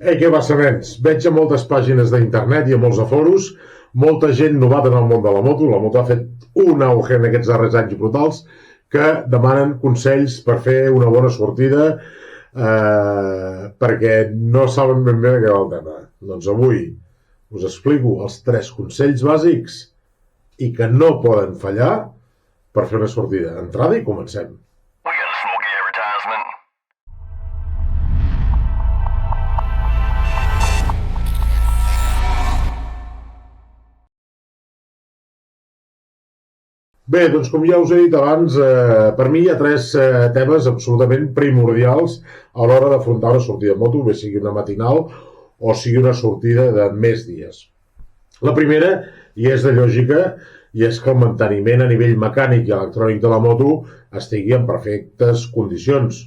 Què passa, nens? Veig a moltes pàgines d'internet i a molts foros molta gent novata en el món de la moto. La moto ha fet un auge en aquests darrers anys brutals que demanen consells per fer una bona sortida perquè no saben ben bé de què va el tema. Doncs avui us explico els 3 consells bàsics i que no poden fallar per fer una sortida. Entrada i comencem. We got a smoky advertisement. Bé, doncs com ja us he dit abans, per mi hi ha 3 temes absolutament primordials a l'hora d'afrontar una sortida de moto, bé sigui una matinal o sigui una sortida de més dies. La primera, i és de lògica, i és que el manteniment a nivell mecànic i electrònic de la moto estigui en perfectes condicions,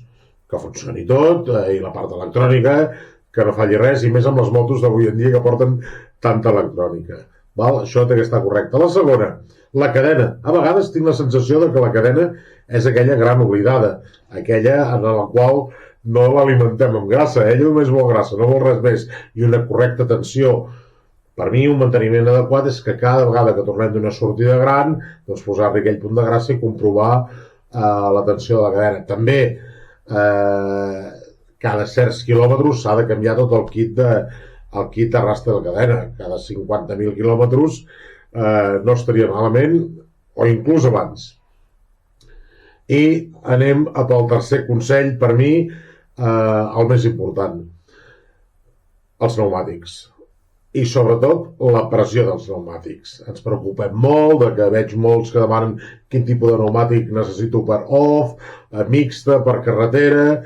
que funcioni tot, i la part electrònica, que no falli res, i més amb les motos d'avui en dia que porten tanta electrònica. Val? Això té que estar correcte. La segona, la cadena. A vegades tinc la sensació de que la cadena és aquella gran oblidada, aquella en la qual no l'alimentem amb grassa, ella només vol grassa, no vol res més, i una correcta tensió. Per mi un manteniment adequat és que cada vegada que tornem d'una sortida gran, doncs posar-li aquell punt de grassa i comprovar la tensió de la cadena. També cada certs quilòmetres s'ha de canviar tot el kit d'arrastre de cadena. Cada 50.000 quilòmetres no estaria malament, o inclús abans. I anem pel tercer consell, per mi el més important: els pneumàtics. I sobretot la pressió dels pneumàtics. Ens preocupem molt de que veig molts que demanen quin tipus de pneumàtic necessito per off, mixta, per carretera,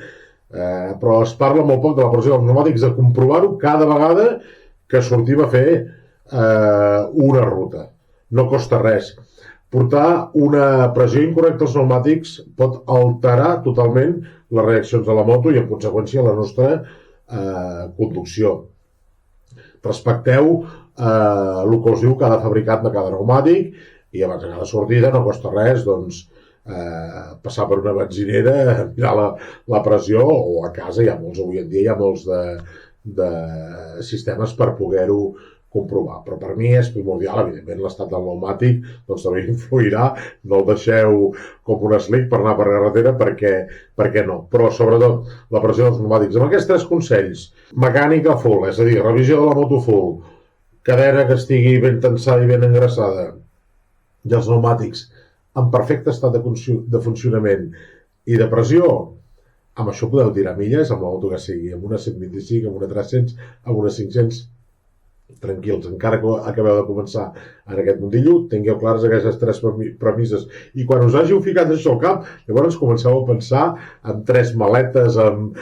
però es parla molt poc de la pressió dels pneumàtics, de comprovar-ho cada vegada que sortim a fer una ruta. No costa res. Portar una pressió incorrecta als pneumàtics pot alterar totalment les reaccions de la moto i en conseqüència la nostra conducció. Respecteu el que us diu cada fabricant de cada pneumàtic i abans de cada sortida no costa res passar per una benzinera, mirar la pressió, o a casa avui en dia hi ha molts de sistemes per poder-ho comprovar. Però per mi és primordial, evidentment l'estat del pneumàtic doncs també influirà, no el deixeu com un slick per anar per carretera perquè no, però sobretot la pressió dels pneumàtics. Amb aquests 3 consells: mecànica full, és a dir, revisió de la moto full, cadena que estigui ben tensada i ben engraçada, i els pneumàtics en perfecte estat de funcionament i de pressió, amb això podeu tirar milles amb la moto que sigui, amb una 125, amb una 300, amb una 500, tranquils, encara que acabeu de començar en aquest mundillo, tingueu clares aquestes 3 premisses, i quan us hàgiu ficat això al cap, llavors comenceu a pensar en 3 maletes, amb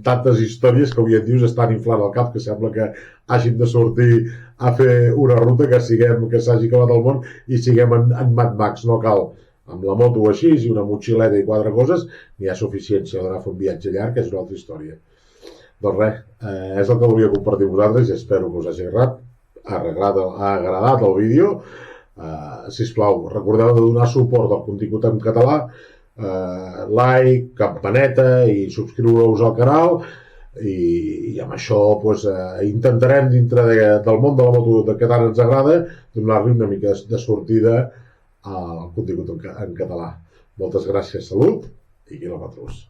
tantes històries que avui en dia us estan inflant el cap, que sembla que hàgim de sortir a fer una ruta que s'hagi acabat el món i siguem en Mad Max. No cal. Amb la moto així i una motxileta i 4 coses n'hi ha suficiència d'anar a fer un viatge llarg, que és una altra història. Doncs res, és el que volia compartir amb vosaltres i espero que us hagi agradat el vídeo. Sisplau, recordeu de donar suport al contingut en català, like, campaneta i subscriure-us al canal, i amb això intentarem, dintre del món de la moto que tant ens agrada, donar-li una mica de sortida al contingut en català. Moltes gràcies, salut i quilòmetres.